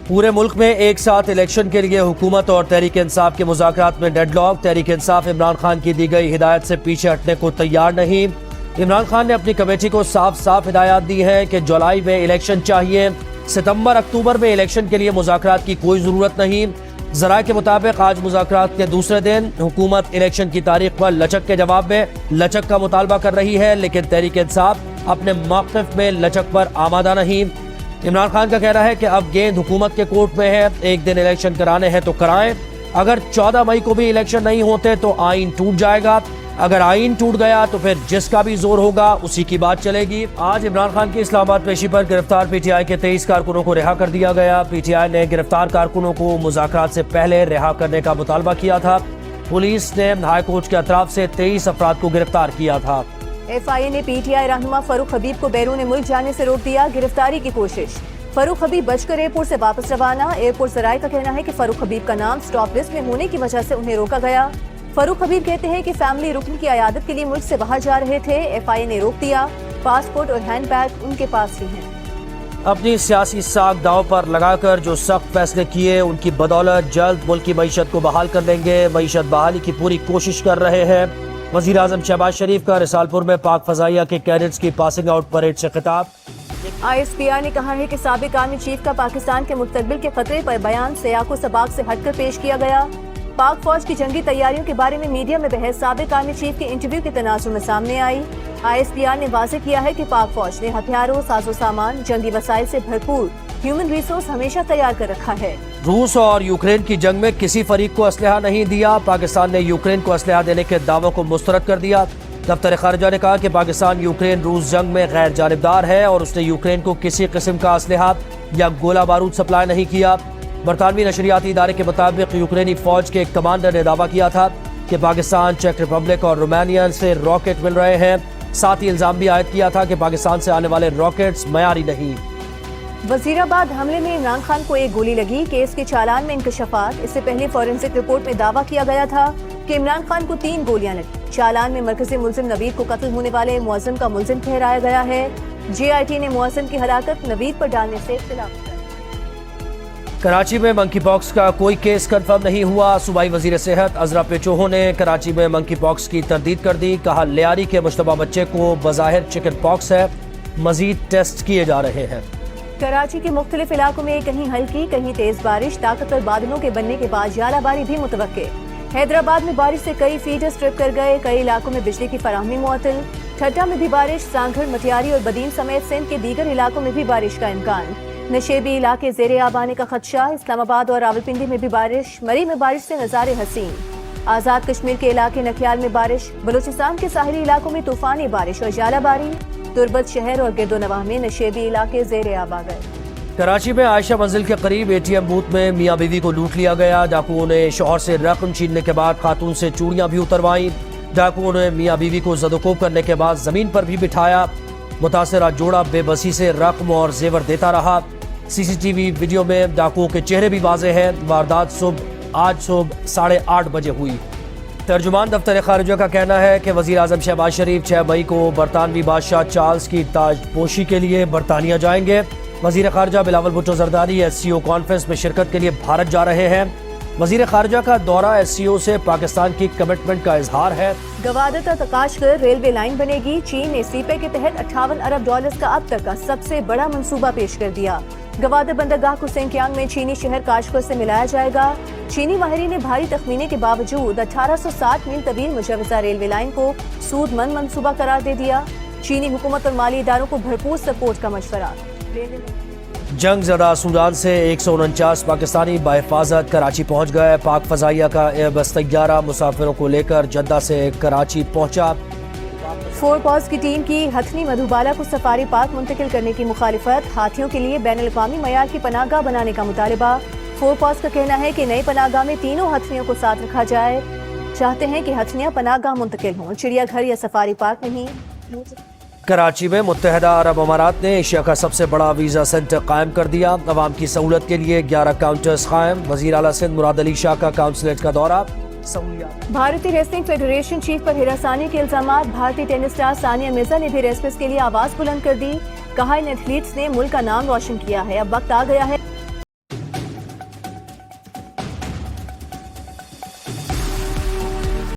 پورے ملک میں ایک ساتھ الیکشن کے لیے حکومت اور تحریک انصاف کے مذاکرات میں ڈیڈ لاک۔ تحریک انصاف عمران خان کی دی گئی ہدایت سے پیچھے ہٹنے کو تیار نہیں۔ عمران خان نے اپنی کمیٹی کو صاف ہدایات دی ہے کہ جولائی میں الیکشن چاہیے، ستمبر اکتوبر میں الیکشن کے لیے مذاکرات کی کوئی ضرورت نہیں۔ ذرائع کے مطابق آج مذاکرات کے دوسرے دن حکومت الیکشن کی تاریخ پر لچک کے جواب میں لچک کا مطالبہ کر رہی ہے، لیکن تحریک انصاف اپنے موقف میں لچک پر آمادہ نہیں۔ عمران خان کا کہنا ہے کہ اب گیند حکومت کے کورٹ میں ہے، ایک دن الیکشن کرانے ہیں تو کرائیں۔ اگر 14 مئی کو بھی الیکشن نہیں ہوتے تو آئین ٹوٹ جائے گا، اگر آئین ٹوٹ گیا تو پھر جس کا بھی زور ہوگا اسی کی بات چلے گی۔ آج عمران خان کی اسلام آباد پیشی پر گرفتار پی ٹی آئی کے 23 کارکنوں کو رہا کر دیا گیا۔ پی ٹی آئی نے گرفتار کارکنوں کو مذاکرات سے پہلے رہا کرنے کا مطالبہ کیا تھا۔ پولیس نے ہائی کورٹ کی اطراف سے 23 افراد کو گرفتار کیا تھا۔ ایف آئی اے نے پی ٹی آئی رہنما فاروق حبیب کو بیرون ملک جانے سے روک دیا، گرفتاری کی کوشش۔ فاروق حبیب بچ کر ایئرپورٹ سے واپس روانہ۔ ایئرپورٹ ذرائع کا کہنا ہے کہ فاروق حبیب کا نام سٹاپ لسٹ میں ہونے کی وجہ سے انہیں روکا گیا۔ فاروق حبیب کہتے ہیں کہ فیملی رکن کی عیادت کے لیے ملک سے باہر جا رہے تھے، ایف آئی اے نے روک دیا۔ پاسپورٹ اور ہینڈ بیگ ان کے پاس ہی ہیں۔ اپنی سیاسی ساکھ داؤ پر لگا کر جو سخت فیصلے کیے ان کی بدولت جلد ملک کی معیشت کو بحال کر دیں گے، معیشت بحالی کی پوری کوشش کر رہے ہیں۔ وزیر اعظم شہباز شریف کا رسالپور میں پاک فضائیہ کے کیڈٹس کی پاسنگ آؤٹ پریڈ سے خطاب۔ آئی ایس پی آر نے کہا ہے کہ سابق آرمی چیف کا پاکستان کے مستقبل کے خطرے پر بیان سیاق و سباق سے ہٹ کر پیش کیا گیا۔ پاک فوج کی جنگی تیاریوں کے بارے میں میڈیا میں بحث سابق آرمی چیف کے انٹرویو کے تناظر میں سامنے آئی۔ آئی ایس پی آر نے واضح کیا ہے کہ پاک فوج نے ہتھیاروں، ساز و سامان، جنگی وسائل سے بھرپور ہیومن ریسورس ہمیشہ تیار کر رکھا ہے۔ روس اور یوکرین کی جنگ میں کسی فریق کو اسلحہ نہیں دیا، پاکستان نے یوکرین کو اسلحہ دینے کے دعووں کو مسترد کر دیا۔ دفتر خارجہ نے کہا کہ پاکستان یوکرین روس جنگ میں غیر جانبدار ہے اور اس نے یوکرین کو کسی قسم کا اسلحہ یا گولہ بارود سپلائی نہیں کیا۔ برطانوی نشریاتی ادارے کے مطابق یوکرینی فوج کے ایک کمانڈر نے دعویٰ کیا تھا کہ پاکستان، چیک ریپبلک اور رومانیہ سے راکٹ مل رہے ہیں، ساتھ ہی الزام بھی عائد کیا تھا کہ پاکستان سے آنے والے راکٹس معیاری نہیں۔ وزیر آباد حملے میں عمران خان کو ایک گولی لگی، کیس کے چالان میں انکشافات۔ اس سے پہلے فورینسک رپورٹ میں دعویٰ کیا گیا تھا کہ عمران خان کو 3 گولیاں لگی۔ چالان میں مرکزی ملزم نوید کو قتل ہونے والے معظم کا ملزم ٹھہرایا گیا ہے۔ جے آئی ٹی نے معظم کی ہلاکت نوید پر ڈالنے سے اختلاف کیا۔ کراچی میں منکی پاکس کا کوئی کیس کنفرم نہیں ہوا۔ صوبائی وزیر صحت عذرا پیچوہو نے کراچی میں منکی پاکس کی تردید کر دی، کہا لیاری کے مشتبہ بچے کو بظاہر چکن پاکس ہے، مزید ٹیسٹ کیے جا رہے ہیں۔ کراچی کے مختلف علاقوں میں کہیں ہلکی کہیں تیز بارش، طاقتور بادلوں کے بننے کے بعد ژالہ باری بھی متوقع۔ حیدرآباد میں بارش سے کئی فیڈرز ٹرپ کر گئے، کئی علاقوں میں بجلی کی فراہمی معطل۔ ٹھٹہ میں بھی بارش، سانگھڑ، مٹیاری اور بدین سمیت سندھ کے دیگر علاقوں میں بھی بارش کا امکان۔ نشیبی علاقے زیر آب آنے کا خدشہ، اسلام آباد اور راولپنڈی میں بھی بارش، مری میں بارش سے نظارے حسین۔ آزاد کشمیر کے علاقے نکھیال میں بارش، بلوچستان کے ساحلی علاقوں میں طوفانی بارش اور ژالہ باری۔ تربت شہر اور گرد و نواح میں نشیبی علاقے زیر آب آ گئے۔ کراچی میں عائشہ منزل کے قریب اے ٹی ایم بوتھ میں میاں بیوی کو لوٹ لیا گیا۔ ڈاکوؤں نے شوہر سے رقم چھیننے کے بعد خاتون سے چوڑیاں بھی اتروائیں۔ ڈاکوؤں نے میاں بیوی کو زد و کوب کرنے کے بعد زمین پر بھی بٹھایا۔ متاثرہ جوڑا بے بسی سے رقم اور زیور دیتا رہا۔ سی سی ٹی وی ویڈیو میں ڈاکوؤں کے چہرے بھی واضح ہیں۔ واردات آج صبح 8:30 بجے ہوئی۔ ترجمان دفتر خارجہ کا کہنا ہے کہ وزیر اعظم شہباز شریف 6 مئی کو برطانوی بادشاہ چارلز کی تاج پوشی کے لیے برطانیہ جائیں گے۔ وزیر خارجہ Bilawal Bhutto Zardari S C O conference میں شرکت کے لیے بھارت جا رہے ہیں۔ وزیر خارجہ کا دورہ ایس سی او سے پاکستان کی کمٹمنٹ کا اظہار ہے۔ گوادر تا تقاشقر ریلوے لائن بنے گی، چین نے سی پے کے تحت $58 ارب کا اب تک کا سب سے بڑا منصوبہ پیش کر دیا۔ گوادر بندرگاہ کو سینکیانگ میں چینی شہر کاشغر سے ملایا جائے گا۔ چینی ماہرین نے بھاری تخمینے کے باوجود 1860 میل طویل مجوزہ ریلوے لائن کو سود مند منصوبہ قرار دے دیا۔ چینی حکومت اور مالی اداروں کو بھرپور سپورٹ کا مشورہ۔ جنگ زدہ سوڈان سے 149 پاکستانی بحفاظت کراچی پہنچ گئے۔ پاک فضائیہ کا ایئر بس طیارہ مسافروں کو لے کر جدہ سے کراچی پہنچا۔ فور پاز کی ٹیم کی ہتھنی مدھوبالا کو سفاری پارک منتقل کرنے کی مخالفت، ہاتھیوں کے لیے بین الاقوامی معیار کی پناہ گاہ بنانے کا مطالبہ۔ فور پاز کا کہنا ہے کہ نئی پناہ گاہ میں تینوں ہتھنیوں کو ساتھ رکھا جائے، چاہتے ہیں کہ ہتھنیاں پناہ گاہ منتقل ہوں، چڑیا گھر یا سفاری پارک نہیں۔ کراچی میں متحدہ عرب امارات نے ایشیا کا سب سے بڑا ویزا سینٹر قائم کر دیا۔ عوام کی سہولت کے لیے 11 کاؤنٹرز قائم۔ وزیر اعلیٰ سندھ مراد علی شاہ کا کاؤنسلیٹ کا دورہ۔ بھارتی ریسلنگ فیڈریشن چیف پر ہراسانی کے الزامات، بھارتی ٹینس اسٹار ثانیہ مرزا نے بھی ریسلرز کے لیے آواز بلند کر دی، کہا ان ایتھلیٹس نے ملک کا نام روشن کیا ہے، اب وقت آ گیا ہے